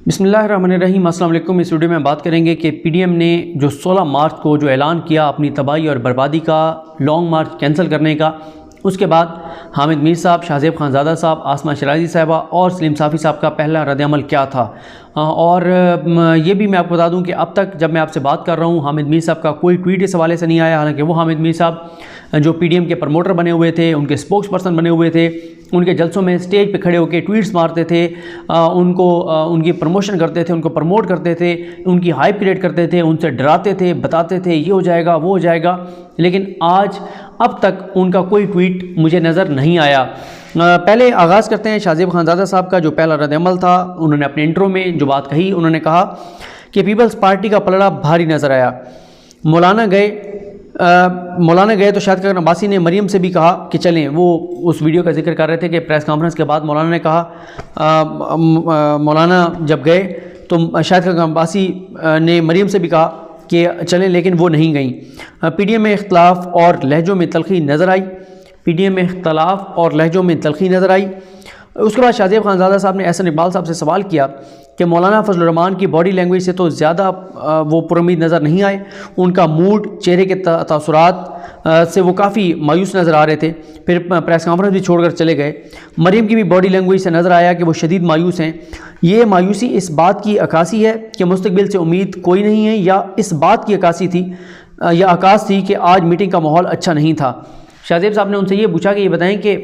बिस्मिल्लाहिर्रहमानिर्रहीम। अस्सलाम वालेकुम। इस वीडियो में बात करेंगे कि पीडीएम ने जो 16 मार्च को जो ऐलान किया अपनी तबाही और बर्बादी का, लॉन्ग मार्च कैंसिल करने का, उसके बाद हामिद मीर साहब, शाहज़ेब खानज़ादा साहब, आसमा शराजी साहिबा और सलीम साफ़ी साहब का पहला रद्द-ए-अमल क्या था। और ये भी मैं आपको बता दूं कि अब तक जब मैं आपसे बात कर रहा हूं हामिद मीर साहब का कोई ट्वीट इस हवाले से नहीं आया। हालांकि वो हामिद मीर साहब जो पीडीएम के प्रमोटर बने हुए थे, उनके स्पोक्स पर्सन बने हुए थे, उनके जलसों में स्टेज पे खड़े होकर ट्वीट्स मारते थे, उनकी प्रमोशन करते थे, उनको प्रमोट करते थे, उनकी हाइप क्रिएट करते थे, उनसे डराते थे, बताते थे ये हो जाएगा वो हो जाएगा। लेकिन आज अब तक उनका कोई ट्वीट मुझे नज़र नहीं आया। पहले आगाज़ करते हैं शाहज़ेब खानज़ादा साहब का जो पहला रद्द-ए-अमल था। उन्होंने अपने इंट्रो में जो बात कही, उन्होंने कहा कि पीपल्स पार्टी का पलड़ा भारी नज़र आया। मौलाना गए तो शायद अब्बासी ने मरीम से भी कहा कि चलें। वो उस वीडियो का जिक्र कर रहे थे कि प्रेस कॉन्फ्रेंस के बाद मौलाना ने कहा, मौलाना जब गए तो शायद अब्बासी ने मरीम से भी कहा कि चलें, लेकिन वो नहीं गई। पीडीएम में इख्तलाफ और लहजों में तलखी नज़र आई। पीडीएम में इख्तलाफ और लहजों में तलखी नज़र आई। उसके बाद शाहज़ेब खानज़ादा साहब ने एहसन इकबाल साहब से सवाल किया कि मौलाना फजलुर रहमान की बॉडी लैंग्वेज से तो ज़्यादा वो पुरुम्मीद नज़र नहीं आए। उनका मूड, चेहरे के तासुरात से वो काफ़ी मायूस नज़र आ रहे थे। फिर प्रेस कॉन्फ्रेंस भी छोड़कर चले गए। मरीम की भी बॉडी लैंग्वेज से नज़र आया कि वो शदीद मायूस हैं। ये मायूसी इस बात की अक्कासी है कि मुस्तकबिल से उम्मीद कोई नहीं है, या इस बात की अक्कासी थी या आकाश थी कि आज मीटिंग का माहौल अच्छा नहीं था। शाहज़ेब साहब ने उनसे ये पूछा कि ये बताएं कि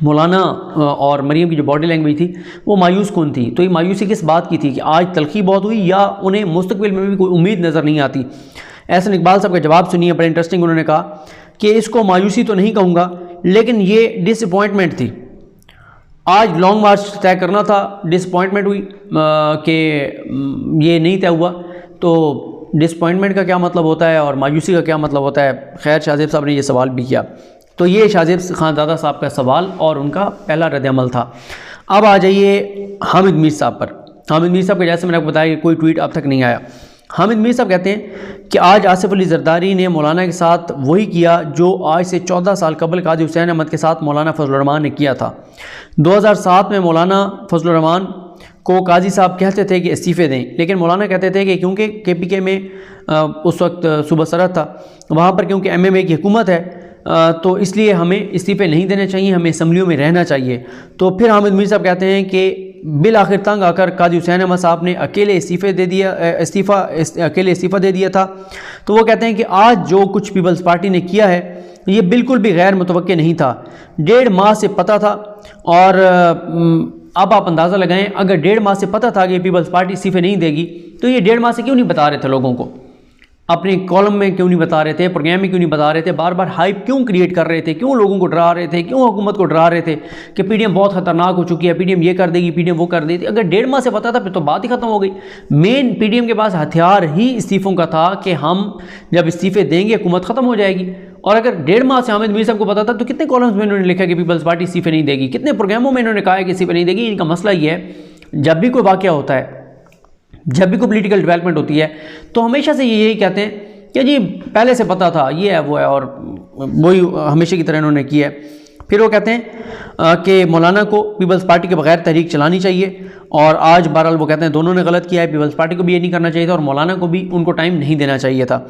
मौलाना और मरीम की जो बॉडी लैंग्वेज थी वो मायूस कौन थी। तो ये मायूसी किस बात की थी कि आज तलखी बहुत हुई या उन्हें मुस्तकबिल में भी कोई उम्मीद नज़र नहीं आती। एहसन इकबाल साहब का जवाब सुनिए, बड़ा इंटरेस्टिंग। उन्होंने कहा कि इसको मायूसी तो नहीं कहूँगा, लेकिन ये डिसअपॉइंटमेंट थी। आज लॉन्ग मार्च तय करना था, डिसअपॉइंटमेंट हुई कि ये नहीं तय हुआ। तो डिसअपॉइंटमेंट का क्या मतलब होता है और मायूसी का क्या मतलब होता है। खैर, शाहज़ेब साहब ने ये सवाल भी किया। तो ये शाहज़ेब खानज़ादा साहब का सवाल और उनका पहला रद्द-ए-अमल था। अब आ जाइए हामिद मीर साहब पर। हामिद मीर साहब का जैसे मैंने आपको बताया कि कोई ट्वीट अब तक नहीं आया। हामिद मीर साहब कहते हैं कि आज आसिफ अली जरदारी ने मौलाना के साथ वही किया जो आज से 14 साल कबल काजी हुसैन अहमद के साथ मौलाना फजलुर रहमान ने किया था। 2007 में मौलाना फजलुर रहमान को काजी साहब कहते थे कि इस्तीफ़े दें, लेकिन मौलाना कहते थे कि क्योंकि केपीके में उस वक्त सूबा सरहद था, वहाँ पर क्योंकि एमएमए की हुकूमत है, तो इसलिए हमें इस्तीफ़े नहीं देने चाहिए, हमें असम्बलियों में रहना चाहिए। तो फिर हामिद मीर साहब कहते हैं कि बिल आखिर तंग आकर काजी हुसैन अहमद साहब ने अकेले इस्तीफ़ा दे दिया था। तो वो कहते हैं कि आज जो कुछ पीपल्स पार्टी ने किया है ये बिल्कुल भी गैर मुतवक्के नहीं था। 1.5 माह से पता था। और अब आप अंदाज़ा लगाएं, अगर 1.5 माह से पता था कि पीपल्स पार्टी इस्तीफ़े नहीं देगी तो ये 1.5 माह से क्यों नहीं बता रहे थे लोगों को, अपने कॉलम में क्यों नहीं बता रहे थे, प्रोग्राम में क्यों नहीं बता रहे थे, बार बार हाइप क्यों क्रिएट कर रहे थे, क्यों लोगों को डरा रहे थे, क्यों हुकूमत को डरा रहे थे कि पीडीएम बहुत ख़तरनाक हो चुकी है, पीडीएम ये कर देगी, पीडीएम वो कर देगी। अगर 1.5 माह से पता था फिर तो बात ही ख़त्म हो गई। मेन पीडीएम के पास हथियार ही इस्तीफ़ों का था कि हम जब इस्तीफ़े देंगे हुकूमत ख़त्म हो जाएगी। और अगर 1.5 माह से हामिद मीर साहब को पता था तो कितने कॉलम्स में इन्होंने लिखा कि पीपल्स पार्टी इस्तीफ़े नहीं देगी, कितने प्रोग्रामों में इन्होंने कहा कि इस्तीफ़े नहीं देगी। इनका मसला ये है, जब भी कोई वाक़या होता है, जब भी कोई पॉलिटिकल डेवलपमेंट होती है, तो हमेशा से ये यही कहते हैं कि जी पहले से पता था, ये है वो है, और वही हमेशा की तरह इन्होंने किया है। फिर वो कहते हैं कि मौलाना को पीपल्स पार्टी के बगैर तहरीक चलानी चाहिए, और आज बहरहाल वो कहते हैं दोनों ने गलत किया है, पीपल्स पार्टी को भी ये नहीं करना चाहिए था और मौलाना को भी उनको टाइम नहीं देना चाहिए था।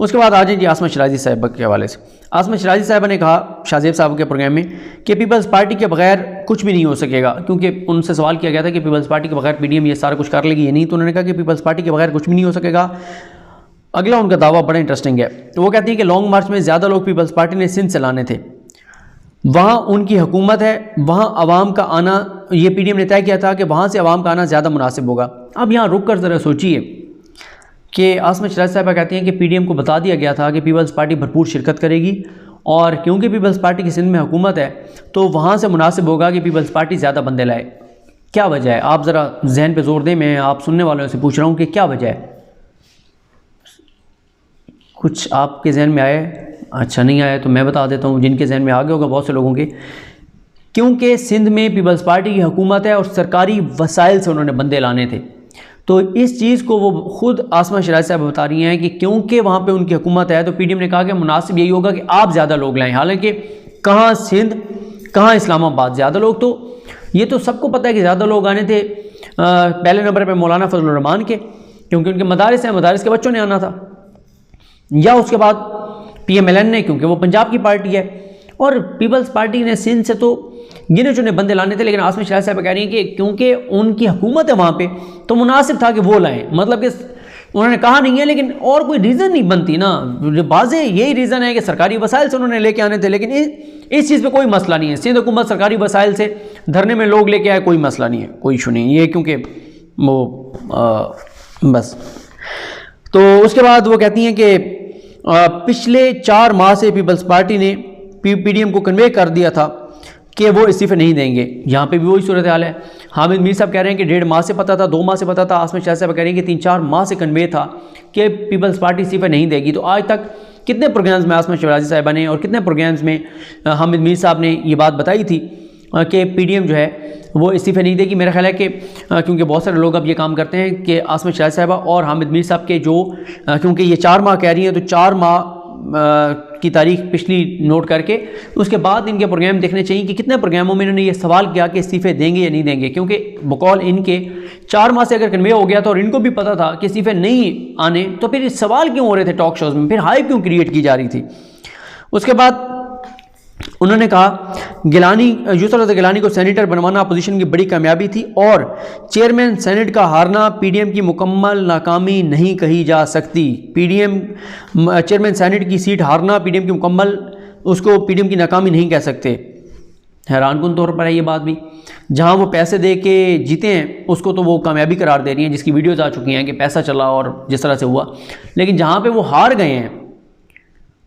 उसके बाद आ जाए जी आसमा शराजी साहिबा के हवाले से। आसमा शराजी साहिबा ने कहा शाहज़ेब साहब के प्रोग्राम में कि पीपल्स पार्टी के बगैर कुछ भी नहीं हो सकेगा, क्योंकि उनसे सवाल किया गया था कि पीपल्स पार्टी के बगैर पीडीएम ये सारा कुछ कर लेगी, ये नहीं। तो उन्होंने कहा कि पीपल्स पार्टी के बगैर कुछ भी नहीं हो सकेगा। अगला उनका दावा बड़ा इंटरेस्टिंग है। वो कहती है कि लॉन्ग मार्च में ज़्यादा लोग पीपल्स पार्टी ने सिंध से लाने थे, वहाँ उनकी हुकूमत है, वहाँ आवाम का आना, ये पीडीएम ने तय किया था कि वहाँ से आवाम का आना ज़्यादा मुनासिब होगा। अब यहाँ रुक कर ज़रा सोचिए कि आसमा शराजी साहिबा कहती हैं कि पीडीएम को बता दिया गया था कि पीपल्स पार्टी भरपूर शिरकत करेगी, और क्योंकि पीपल्स पार्टी की सिंध में हुकूमत है तो वहाँ से मुनासिब होगा कि पीपल्स पार्टी ज़्यादा बंदे लाए। क्या वजह है? आप ज़रा जहन पे जोर दें। मैं आप सुनने वालों से पूछ रहा हूँ कि क्या वजह है। कुछ आपके जहन में आए? अच्छा, नहीं आया तो मैं बता देता हूँ जिनके जहन में आ गया होगा बहुत से लोगों के। क्योंकि सिंध में पीपल्स पार्टी की हुकूमत है और सरकारी वसाइल से उन्होंने बंदे लाने थे। तो इस चीज़ को वो खुद आसमा शराजी साहब बता रही हैं कि क्योंकि वहाँ पे उनकी हुकूमत है तो पीडीएम ने कहा कि मुनासिब यही होगा कि आप ज़्यादा लोग लाएं। हालांकि कहाँ सिंध, कहाँ इस्लामाबाद, ज़्यादा लोग तो ये तो सबको पता है कि ज़्यादा लोग आने थे पहले नंबर पे मौलाना फजलुर रहमान के, क्योंकि उनके मदारिस हैं, मदारिस के बच्चों ने आना था, या उसके बाद PMLN ने, क्योंकि वो पंजाब की पार्टी है, और पीपल्स पार्टी ने सिंध से तो गिने चुने बंदे लाने थे। लेकिन आसमा शराजी साहब कह रही हैं कि क्योंकि उनकी हुकूमत है वहाँ पे, तो मुनासिब था कि वो लाएँ। मतलब कि उन्होंने कहा नहीं है, लेकिन और कोई रीज़न नहीं बनती ना, बाज़े यही रीज़न है कि सरकारी वसाइल से उन्होंने लेके आने थे। लेकिन इस चीज़ पे कोई मसला नहीं है, सिंध हुकूमत सरकारी वसाइल से धरने में लोग लेके आए, कोई मसला नहीं है, कोई इशू नहीं है ये, क्योंकि वो बस। तो उसके बाद वो कहती हैं कि पिछले 4 माह से पीपल्स पार्टी ने PDM को कन्वे कर दिया था कि वो इस्तीफे नहीं देंगे। यहाँ पे भी वही सूरत हाल है। हामिद मीर साहब कह रहे हैं कि 1.5 माह से पता था, 2 माह से पता था। आसमा शराजी साहब कह रहे हैं कि 3-4 माह से कन्वे था कि पीपल्स पार्टी इस्तीफे नहीं देगी। तो आज तक कितने प्रोग्राम्स में आसमा शराजी साहबा ने और कितने प्रोग्राम्स में हामिद मीर साहब ने ये बात बताई थी कि PDM जो है वो इस्तीफे नहीं देगी। मेरा ख्याल है कि क्योंकि बहुत सारे लोग अब ये काम करते हैं कि आसमा शराजी साहबा और हामिद मीर साहब के जो क्योंकि ये 4 माह कह रही हैं, तो 4 माह की तारीख पिछली नोट करके उसके बाद इनके प्रोग्राम देखने चाहिए कि कितने प्रोग्रामों में इन्होंने ये सवाल किया कि इस्तीफे देंगे या नहीं देंगे। क्योंकि बकौल इनके 4 माह से अगर कन्वे हो गया था और इनको भी पता था कि इस्तीफे नहीं आने, तो फिर सवाल क्यों हो रहे थे टॉक शोज़ में, फिर हाइप क्यों क्रिएट की जा रही थी। उसके बाद उन्होंने कहा यूसुफ गिलानी को सेनेटर बनवाना अपोजिशन की बड़ी कामयाबी थी और चेयरमैन सेनेट का हारना PDM की मुकम्मल नाकामी नहीं कही जा सकती। चेयरमैन सेनेट की सीट हारना PDM की मुकम्मल, उसको PDM की नाकामी नहीं कह सकते। हैरानकुन तौर पर है ये बात भी, जहां वो पैसे दे के जीते हैं उसको तो वो कामयाबी करार दे रही हैं, जिसकी वीडियोज़ आ चुकी हैं कि पैसा चला और जिस तरह से हुआ। लेकिन जहाँ पर वो हार गए हैं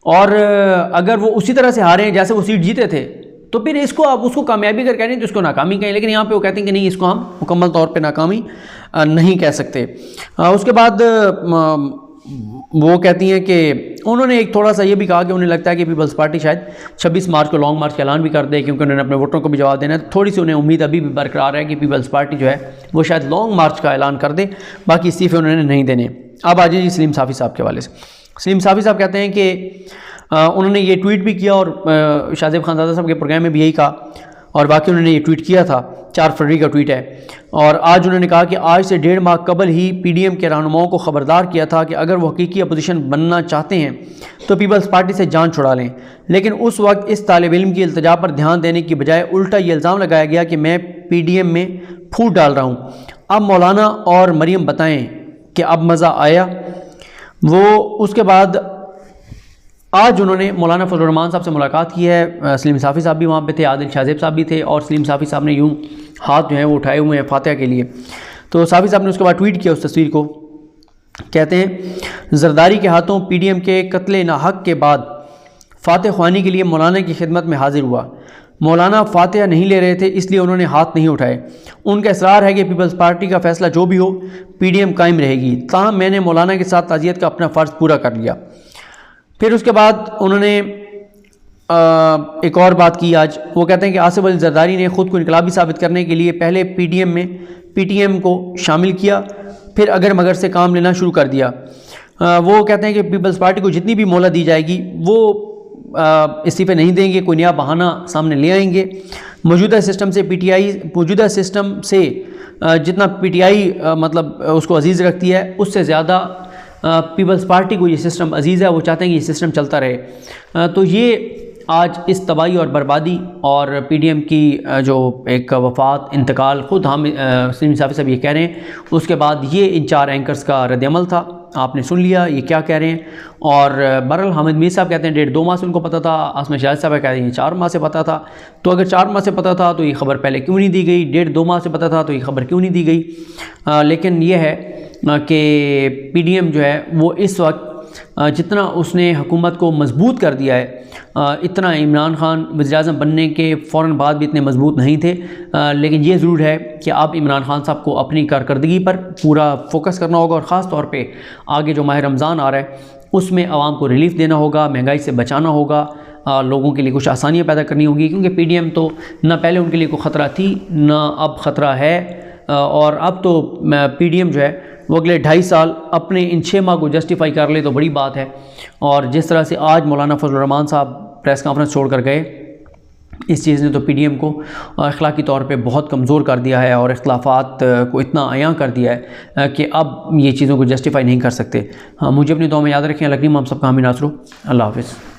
और अगर वो उसी तरह से हारे हैं जैसे वो सीट जीते थे, तो फिर इसको आप उसको कामयाबी कर कह रहे हैं तो इसको नाकामी कहें। लेकिन यहाँ पे वो कहते हैं कि नहीं, इसको हम मुकम्मल तौर पे नाकामी नहीं कह सकते। उसके बाद वो कहती हैं कि उन्होंने एक थोड़ा सा ये भी कहा कि उन्हें लगता है कि पीपल्स पार्टी शायद 26 मार्च को लॉन्ग मार्च का ऐलान भी कर दे, क्योंकि उन्होंने अपने वोटरों को भी जवाब देना है। थोड़ी सी उन्हें उम्मीद अभी भी बरकरार है कि पीपल्स पार्टी जो है वो शायद लॉन्ग मार्च का ऐलान कर दे, बाकी इस्तीफे उन्होंने नहीं देने। अब आ जाइए सलीम साफ़ी साहब के हवाले से। सलीम साफ़ी साहब कहते हैं कि उन्होंने ये ट्वीट भी किया और शाहजेब खानज़ादा साहब के प्रोग्राम में भी यही कहा, और बाकी उन्होंने ये ट्वीट किया था, 4 फरवरी का ट्वीट है। और आज उन्होंने कहा कि आज से 1.5 माह कबल ही PDM के रहनुमाओं को ख़बरदार किया था कि अगर वो हकीकी अपोजिशन बनना चाहते हैं तो पीपल्स पार्टी से जान छुड़ा लें। लेकिन उस वक्त इस तालिब इल्म की इल्तिजा पर ध्यान देने की बजाय उल्टा ये इल्ज़ाम लगाया गया कि मैं PDM में फूट डाल रहा हूँ। अब मौलाना और मरियम बताएँ कि अब मज़ा आया। वो उसके बाद आज उन्होंने मौलाना फजलुर रहमान साहब से मुलाकात की है। सलीम साफ़ी साहब भी वहाँ पे थे, आदिल शाहजेब साहब भी थे, और सलीम साफ़ी साहब ने यूँ हाथ जो हैं वो उठाए हुए हैं फातिहा के लिए। तो साफ़ी साहब ने उसके बाद ट्वीट किया उस तस्वीर को, कहते हैं जरदारी के हाथों PDM के कत्ले नाहक के बाद फातिहा ख्वानी के लिए मौलाना की खिदमत में हाजिर हुआ। मौलाना फातिहा नहीं ले रहे थे, इसलिए उन्होंने हाथ नहीं उठाए। उनका इसरार है कि पीपल्स पार्टी का फैसला जो भी हो PDM कायम रहेगी। ताहम मैंने मौलाना के साथ ताज़ियत का अपना फ़र्ज़ पूरा कर लिया। फिर उसके बाद उन्होंने एक और बात की आज। वो कहते हैं कि आसिफ अली जरदारी ने ख़ुद को इनकलाबी साबित करने के लिए पहले PTM को शामिल किया, फिर अगर मगर से काम लेना शुरू कर दिया। वो कहते हैं कि पीपल्स पार्टी को जितनी भी मोहलत दी जाएगी वो इस्तीफे नहीं देंगे, कोई नया बहाना सामने ले आएंगे। मौजूदा सिस्टम से जितना PTI मतलब उसको अजीज़ रखती है, उससे ज़्यादा पीपल्स पार्टी को ये सिस्टम अजीज़ है। वो चाहते हैं कि ये सिस्टम चलता रहे। तो ये आज इस तबाही और बर्बादी और PDM की जो एक वफ़ात, इंतकाल, ख़ुद हम सलीम साफ़ी साहब ये कह रहे हैं, उसके बाद ये इन 4 एंकर्स का रद्दअमल था। आपने सुन लिया ये क्या कह रहे हैं। और बहरहाल हामिद मीर साहब कहते हैं 1.5-2 माह से उनको पता था। आसमा शराजी साहब कहते हैं 4 माह से पता था। तो अगर 4 माह से पता था तो ये ख़बर पहले क्यों नहीं दी गई? 1.5-2 माह से पता था तो ये ख़बर क्यों नहीं दी गई? लेकिन ये है कि PDM जो है वो इस वक्त जितना उसने हुकूमत को मजबूत कर दिया है, इतना इमरान खान वज़ीर-ए-आज़म बनने के फ़ौरन बाद भी इतने मजबूत नहीं थे। लेकिन ये ज़रूर है कि अब इमरान खान साहब को अपनी कारकर्दगी पर पूरा फोकस करना होगा, और ख़ास तौर पे आगे जो माह रमज़ान आ रहा है उसमें आवाम को रिलीफ़ देना होगा, महंगाई से बचाना होगा, लोगों के लिए कुछ आसानियाँ पैदा करनी होगी। क्योंकि PDM तो ना पहले उनके लिए कोई ख़तरा थी ना अब ख़तरा है। और अब तो PDM जो है वो अगले 2.5 साल अपने इन 6 माह को जस्टिफाई कर ले तो बड़ी बात है। और जिस तरह से आज मौलाना फजलुर रहमान साहब प्रेस कॉन्फ्रेंस छोड़ कर गए, इस चीज़ ने तो PDM को अखलाकी तौर पे बहुत कमज़ोर कर दिया है और इख्तलाफात को इतना आया कर दिया है कि अब ये चीज़ों को जस्टिफाई नहीं कर सकते। हाँ, मुझे अपनी दुआ में याद रखें। अल्लाह करीम हम सबका हामी नासरो। अल्लाह हाफ़िज़।